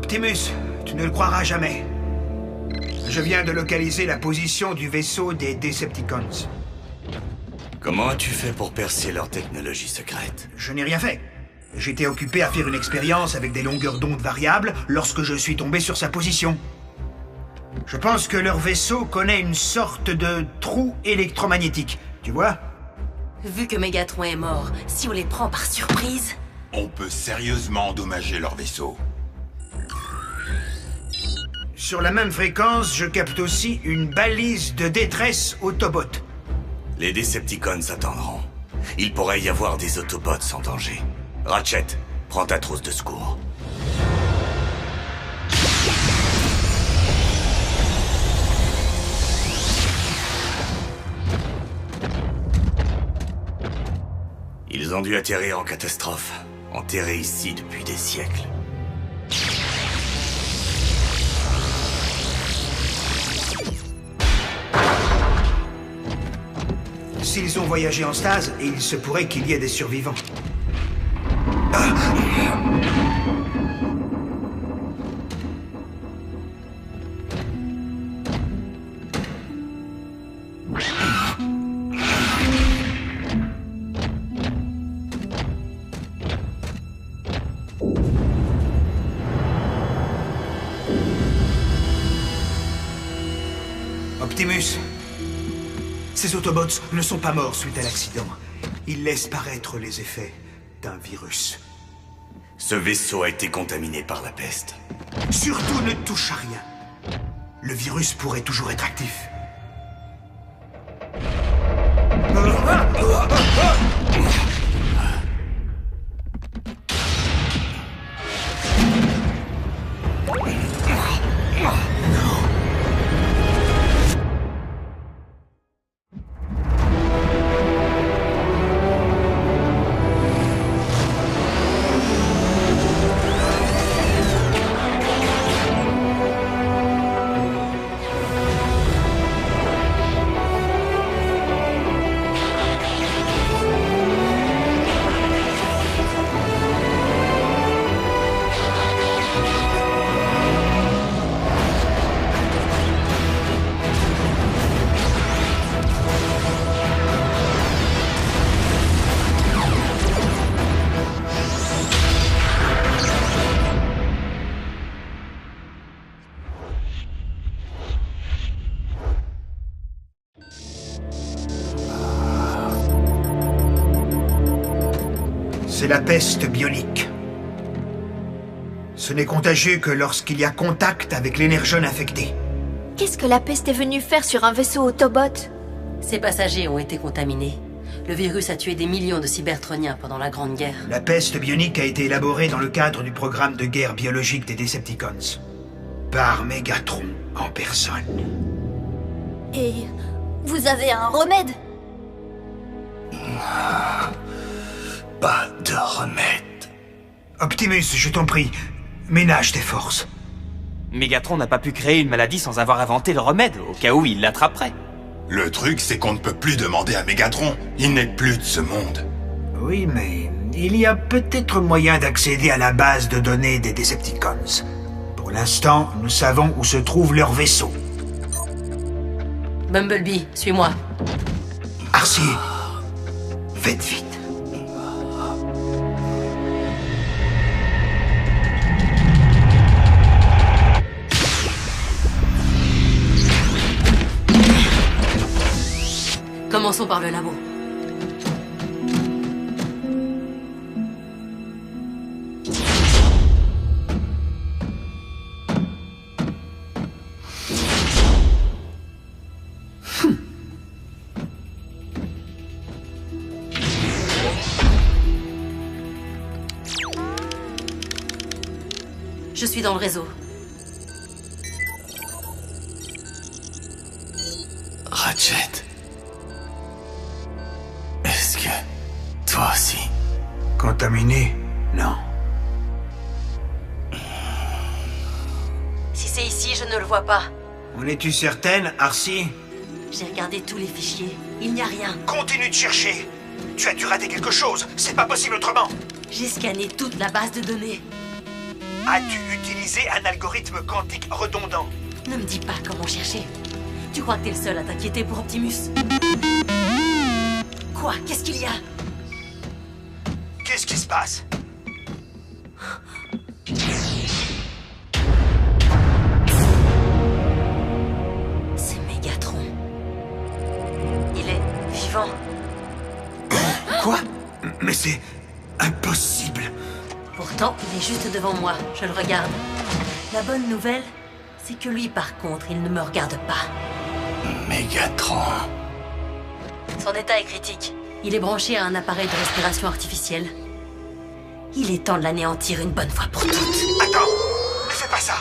Optimus, tu ne le croiras jamais. Je viens de localiser la position du vaisseau des Decepticons. Comment as-tu fait pour percer leur technologie secrète? Je n'ai rien fait. J'étais occupé à faire une expérience avec des longueurs d'onde variables lorsque je suis tombé sur sa position. Je pense que leur vaisseau connaît une sorte de trou électromagnétique, tu vois? Vu que Megatron est mort, si on les prend par surprise... On peut sérieusement endommager leur vaisseau. Sur la même fréquence, je capte aussi une balise de détresse Autobot. Les Decepticons attendront. Il pourrait y avoir des Autobots en danger. Ratchet, prends ta trousse de secours. Ils ont dû atterrir en catastrophe, enterrés ici depuis des siècles. S'ils ont voyagé en stase, il se pourrait qu'il y ait des survivants. Optimus, ces Autobots ne sont pas morts suite à l'accident. Ils laissent paraître les effets d'un virus. Ce vaisseau a été contaminé par la peste. Surtout ne touche à rien. Le virus pourrait toujours être actif. C'est la peste bionique. Ce n'est contagieux que lorsqu'il y a contact avec l'énergone infectée. Qu'est-ce que la peste est venue faire sur un vaisseau Autobot? Ses passagers ont été contaminés. Le virus a tué des millions de Cybertroniens pendant la Grande Guerre. La peste bionique a été élaborée dans le cadre du programme de guerre biologique des Decepticons. Par Megatron en personne. Et vous avez un remède? Pas de remède. Optimus, je t'en prie, ménage tes forces. Megatron n'a pas pu créer une maladie sans avoir inventé le remède, au cas où il l'attraperait. Le truc, c'est qu'on ne peut plus demander à Megatron. Il n'est plus de ce monde. Oui, mais il y a peut-être moyen d'accéder à la base de données des Decepticons. Pour l'instant, nous savons où se trouve leur vaisseau. Bumblebee, suis-moi. Arcee, faites vite. Commençons par le labo. Je suis dans le réseau. Ratchet. Est-ce que... toi aussi? Contaminé? Non. Si c'est ici, je ne le vois pas. En es-tu certaine, Arcee? J'ai regardé tous les fichiers. Il n'y a rien. Continue de chercher. Tu as dû rater quelque chose. C'est pas possible autrement. J'ai scanné toute la base de données. As-tu utilisé un algorithme quantique redondant? Ne me dis pas comment chercher. Tu crois que t'es le seul à t'inquiéter pour Optimus? Quoi? Qu'est-ce qu'il y a? Qu'est-ce qui se passe? C'est Mégatron. Il est vivant. Quoi? Mais c'est impossible. Pourtant, il est juste devant moi. Je le regarde. La bonne nouvelle, c'est que lui, par contre, il ne me regarde pas. Mégatron. Son état est critique. Il est branché à un appareil de respiration artificielle. Il est temps de l'anéantir une bonne fois pour toutes. Attends, ne fais pas ça.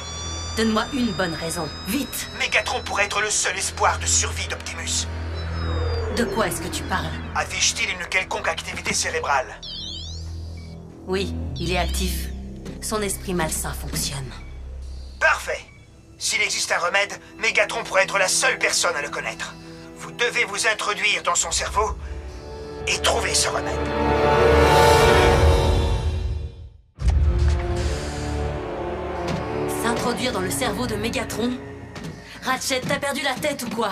Donne-moi une bonne raison. Vite! Mégatron pourrait être le seul espoir de survie d'Optimus. De quoi est-ce que tu parles? Affiche-t-il une quelconque activité cérébrale? Oui, il est actif. Son esprit malsain fonctionne. Parfait. S'il existe un remède, Mégatron pourrait être la seule personne à le connaître. Vous devez vous introduire dans son cerveau et trouver ce remède. S'introduire dans le cerveau de Mégatron? Ratchet, t'as perdu la tête ou quoi?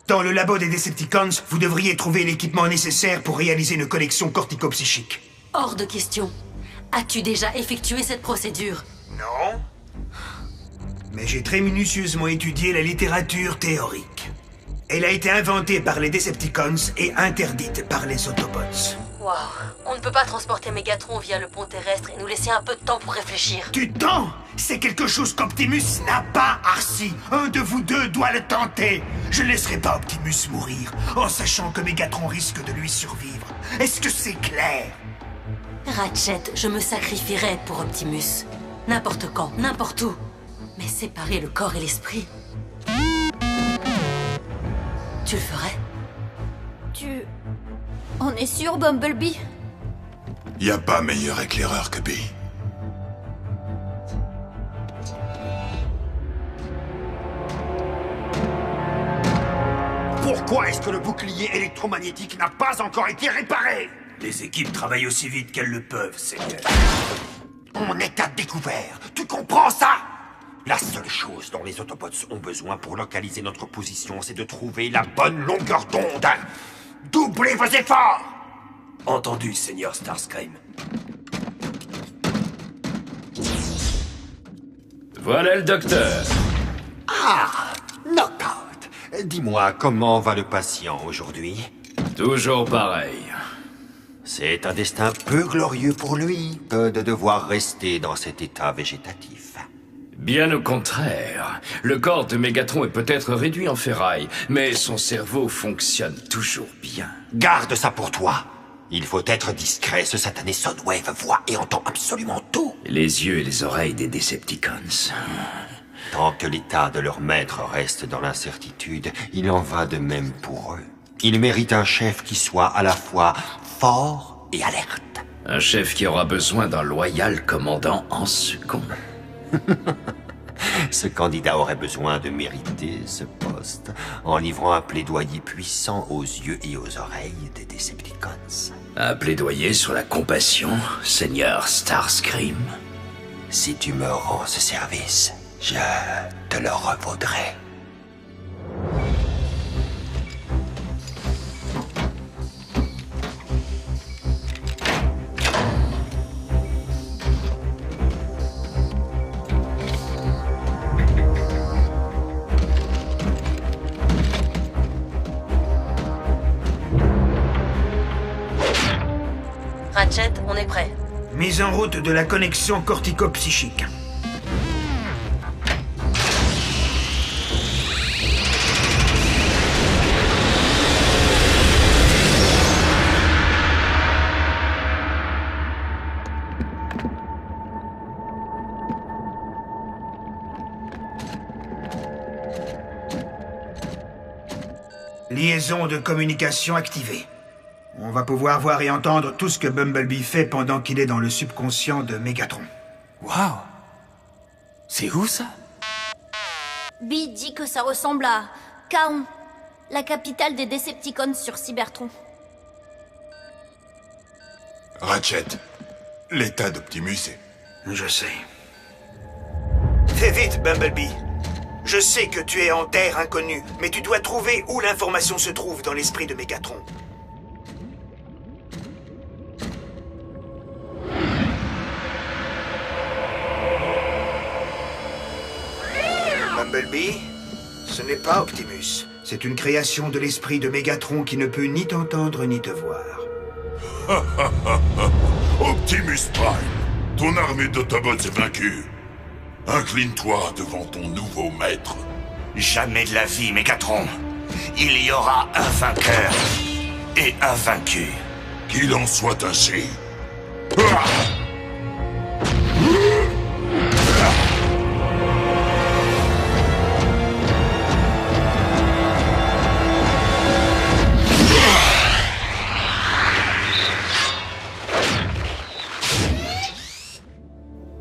Dans le labo des Decepticons, vous devriez trouver l'équipement nécessaire pour réaliser une connexion cortico-psychique. Hors de question. As-tu déjà effectué cette procédure? Non. Mais j'ai très minutieusement étudié la littérature théorique. Elle a été inventée par les Decepticons et interdite par les Autobots. Waouh. On ne peut pas transporter Mégatron via le pont terrestre et nous laisser un peu de temps pour réfléchir. Du temps? C'est quelque chose qu'Optimus n'a pas, Arcee. Un de vous deux doit le tenter. Je ne laisserai pas Optimus mourir, en sachant que Mégatron risque de lui survivre. Est-ce que c'est clair? Ratchet, je me sacrifierais pour Optimus. N'importe quand, n'importe où. Mais séparer le corps et l'esprit... Tu le ferais? On est sûr, Bumblebee? Y a pas meilleur éclaireur que Bee. Pourquoi est-ce que le bouclier électromagnétique n'a pas encore été réparé? Les équipes travaillent aussi vite qu'elles le peuvent, Seigneur. On est à découvert. Tu comprends ça? La seule chose dont les Autobots ont besoin pour localiser notre position, c'est de trouver la bonne longueur d'onde. Doublez vos efforts! Entendu, Seigneur Starscream. Voilà le docteur. Ah, Knockout. Dis-moi, comment va le patient aujourd'hui? Toujours pareil. C'est un destin peu glorieux pour lui que de devoir rester dans cet état végétatif. Bien au contraire. Le corps de Mégatron est peut-être réduit en ferraille, mais son cerveau fonctionne toujours bien. Garde ça pour toi. Il faut être discret, ce satané Soundwave voit et entend absolument tout. Les yeux et les oreilles des Decepticons. Tant que l'état de leur maître reste dans l'incertitude, il en va de même pour eux. Ils méritent un chef qui soit à la fois fort et alerte. Un chef qui aura besoin d'un loyal commandant en second. Ce candidat aurait besoin de mériter ce poste en livrant un plaidoyer puissant aux yeux et aux oreilles des Decepticons. Un plaidoyer sur la compassion, Seigneur Starscream. Si tu me rends ce service, je te le revaudrai. Ratchet, on est prêt. Mise en route de la connexion cortico-psychique. Liaison de communication activée. On va pouvoir voir et entendre tout ce que Bumblebee fait pendant qu'il est dans le subconscient de Mégatron. Waouh! C'est où ça? Bee dit que ça ressemble à Kaon, la capitale des Decepticons sur Cybertron. Ratchet, l'état d'Optimus est... Je sais. Fais vite, Bumblebee. Je sais que tu es en terre inconnue, mais tu dois trouver où l'information se trouve dans l'esprit de Mégatron. Bumblebee, ce n'est pas Optimus. C'est une création de l'esprit de Mégatron qui ne peut ni t'entendre ni te voir. Optimus Prime, ton armée d'Autobots est vaincue. Incline-toi devant ton nouveau maître. Jamais de la vie, Mégatron. Il y aura un vainqueur et un vaincu. Qu'il en soit ainsi.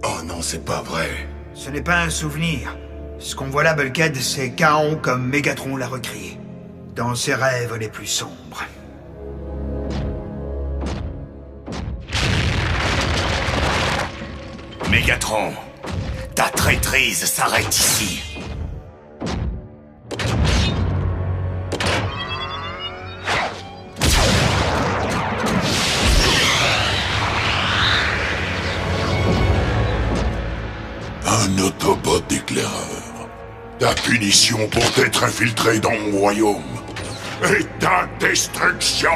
Oh non, c'est pas vrai. Ce n'est pas un souvenir. Ce qu'on voit là, Bulkhead, c'est Kaon comme Mégatron l'a recréé. Dans ses rêves les plus sombres. Mégatron, ta traîtrise s'arrête ici. Un Autobot d'éclaireur. Ta punition pour t'être infiltré dans mon royaume. Et ta destruction.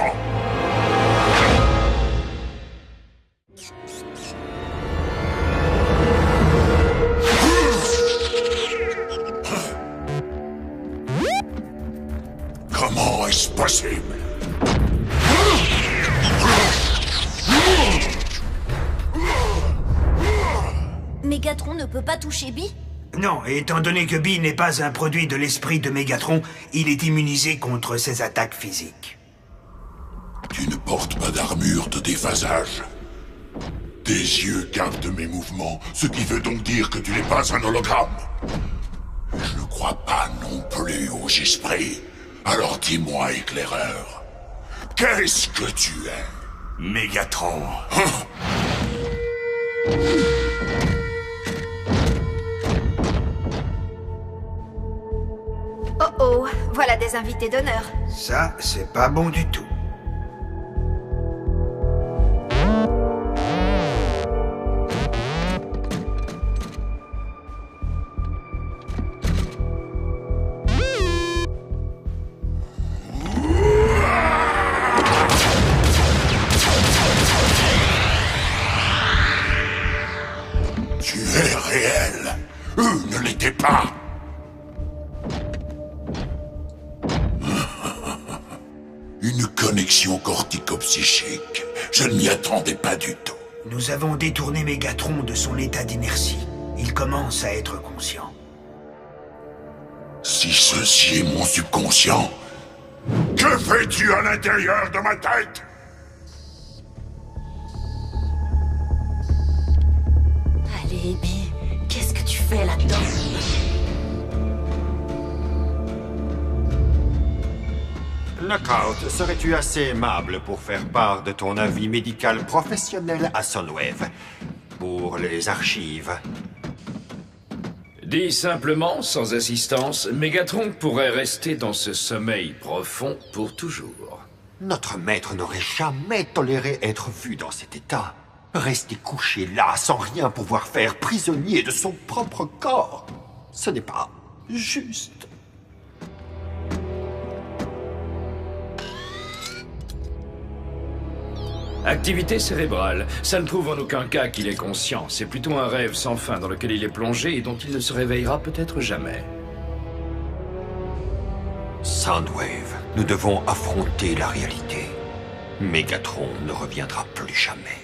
Comment est-ce possible? Mégatron ne peut pas toucher Bee? Non, et étant donné que Bee n'est pas un produit de l'esprit de Mégatron, il est immunisé contre ses attaques physiques. Tu ne portes pas d'armure de déphasage. Tes yeux captent mes mouvements, ce qui veut donc dire que tu n'es pas un hologramme. Je ne crois pas non plus aux esprits. Alors dis-moi, éclaireur, qu'est-ce que tu es? Mégatron. Oh oh, voilà des invités d'honneur. Ça, c'est pas bon du tout. Tu es réel. Eux ne l'étaient pas. Une connexion cortico-psychique. Je ne m'y attendais pas du tout. Nous avons détourné Mégatron de son état d'inertie. Il commence à être conscient. Si ceci est mon subconscient, que fais-tu à l'intérieur de ma tête? Allez, Bee, qu'est-ce que tu fais là-dedans? Knockout, serais-tu assez aimable pour faire part de ton avis médical professionnel à Sunwave? Pour les archives. Dit simplement, sans assistance, Mégatron pourrait rester dans ce sommeil profond pour toujours. Notre maître n'aurait jamais toléré être vu dans cet état. Rester couché là, sans rien pouvoir faire, prisonnier de son propre corps. Ce n'est pas juste. Activité cérébrale. Ça ne prouve en aucun cas qu'il est conscient. C'est plutôt un rêve sans fin dans lequel il est plongé et dont il ne se réveillera peut-être jamais. Soundwave, nous devons affronter la réalité. Mégatron ne reviendra plus jamais.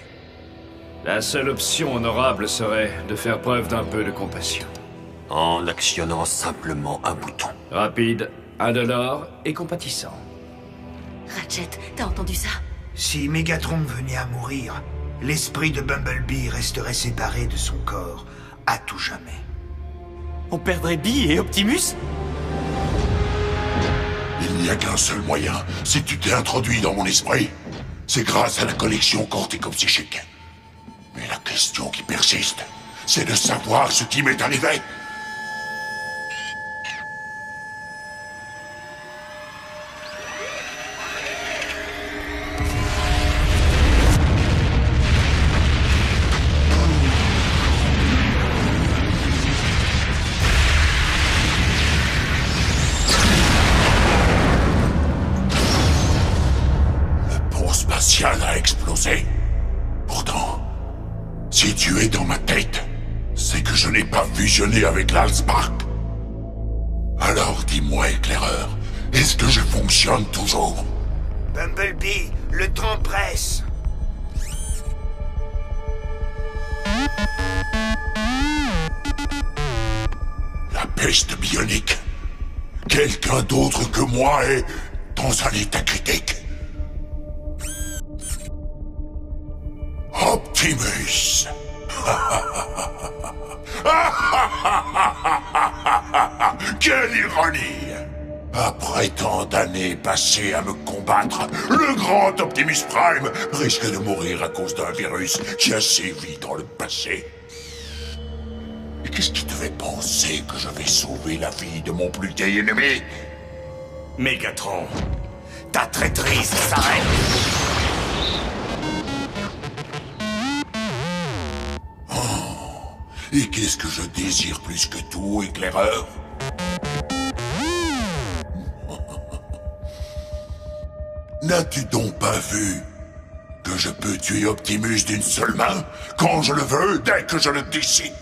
La seule option honorable serait de faire preuve d'un peu de compassion. En actionnant simplement un bouton. Rapide, indolore et compatissant. Ratchet, t'as entendu ça? Si Mégatron venait à mourir, l'esprit de Bumblebee resterait séparé de son corps à tout jamais. On perdrait Bee et Optimus? Il n'y a qu'un seul moyen, si tu t'es introduit dans mon esprit. C'est grâce à la collection cortico-psychique. Mais la question qui persiste, c'est de savoir ce qui m'est arrivé. pensée. Pourtant, si tu es dans ma tête, c'est que je n'ai pas fusionné avec l'Allspark. Alors dis-moi, éclaireur, est-ce que je fonctionne toujours? Bumblebee, le temps presse. La peste bionique. Quelqu'un d'autre que moi est dans un état critique. Optimus. Quelle ironie! Après tant d'années passées à me combattre, le grand Optimus Prime risque de mourir à cause d'un virus qui a sévi dans le passé. Et qu'est-ce qui te fait penser que je vais sauver la vie de mon plus vieil ennemi? Mégatron, ta traîtrise s'arrête. Et qu'est-ce que je désire plus que tout, éclaireur? N'as-tu donc pas vu que je peux tuer Optimus d'une seule main, quand je le veux, dès que je le décide?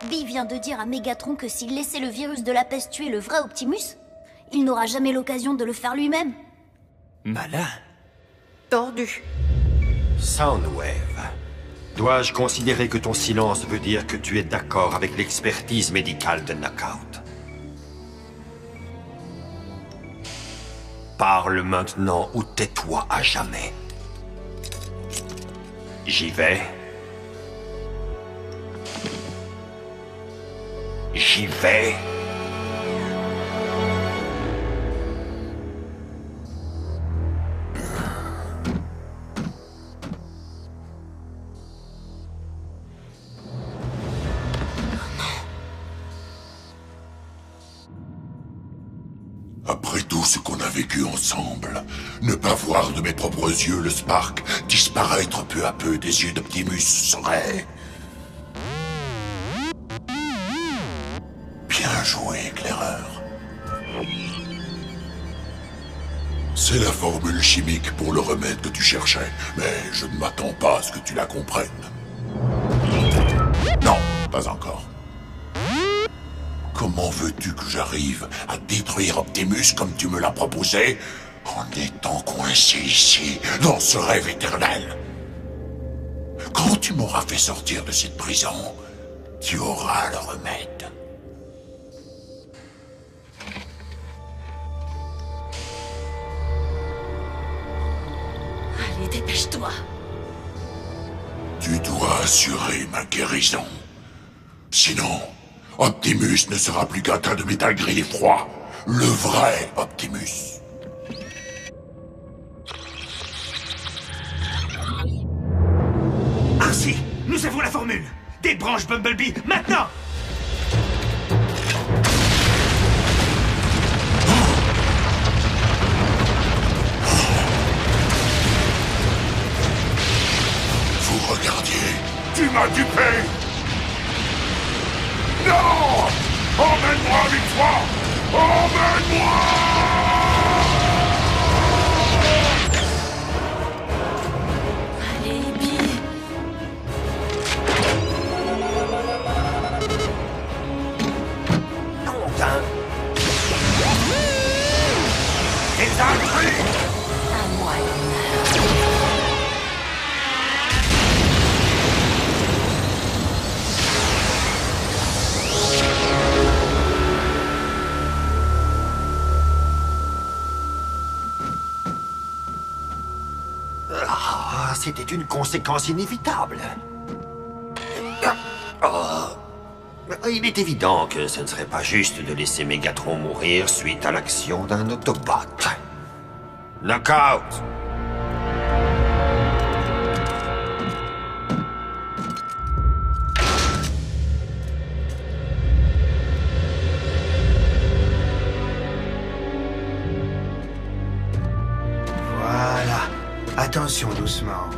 Bee vient de dire à Mégatron que s'il laissait le virus de la peste tuer le vrai Optimus, il n'aura jamais l'occasion de le faire lui-même. Malin. Tordu. Soundwave. Dois-je considérer que ton silence veut dire que tu es d'accord avec l'expertise médicale de Knockout? Parle maintenant ou tais-toi à jamais. J'y vais. J'y vais. Après tout ce qu'on a vécu ensemble, ne pas voir de mes propres yeux le Spark disparaître peu à peu des yeux d'Optimus serait... Bien joué, éclaireur. C'est la formule chimique pour le remède que tu cherchais, mais je ne m'attends pas à ce que tu la comprennes. Non, pas encore. Comment veux-tu que j'arrive à détruire Optimus comme tu me l'as proposé, en étant coincé ici, dans ce rêve éternel? Quand tu m'auras fait sortir de cette prison, tu auras le remède. Allez, dépêche-toi. Tu dois assurer ma guérison. Sinon, Optimus ne sera plus qu'un tas de métal gris et froid. Le vrai Optimus. Arcee, nous avons la formule. Débranche Bumblebee, maintenant! Vous regardiez, tu m'as dupé! Non! Emmène-moi avec toi! Emmène-moi! Allez, Bee. Content. C'est un cri! À moi, C'était une conséquence inévitable. Il est évident que ce ne serait pas juste de laisser Mégatron mourir suite à l'action d'un Autobot. Knockout! Voilà. Attention doucement.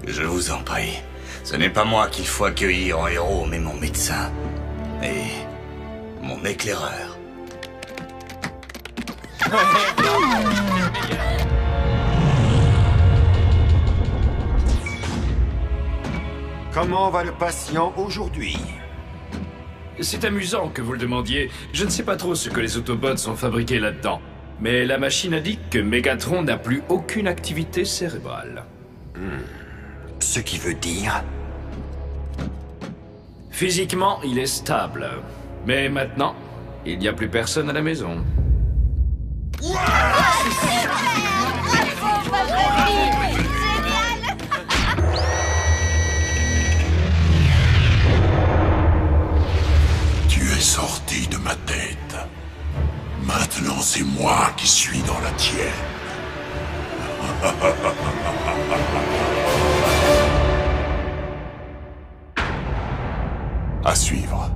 Je vous en prie. Ce n'est pas moi qu'il faut accueillir en héros, mais mon médecin. Et mon éclaireur. Comment va le patient aujourd'hui? C'est amusant que vous le demandiez. Je ne sais pas trop ce que les Autobots ont fabriqué là-dedans. Mais la machine indique que Megatron n'a plus aucune activité cérébrale. Ce qui veut dire... Physiquement, il est stable. Mais maintenant, il n'y a plus personne à la maison. Tu es sorti de ma tête. Maintenant, c'est moi qui suis dans la tienne. À suivre.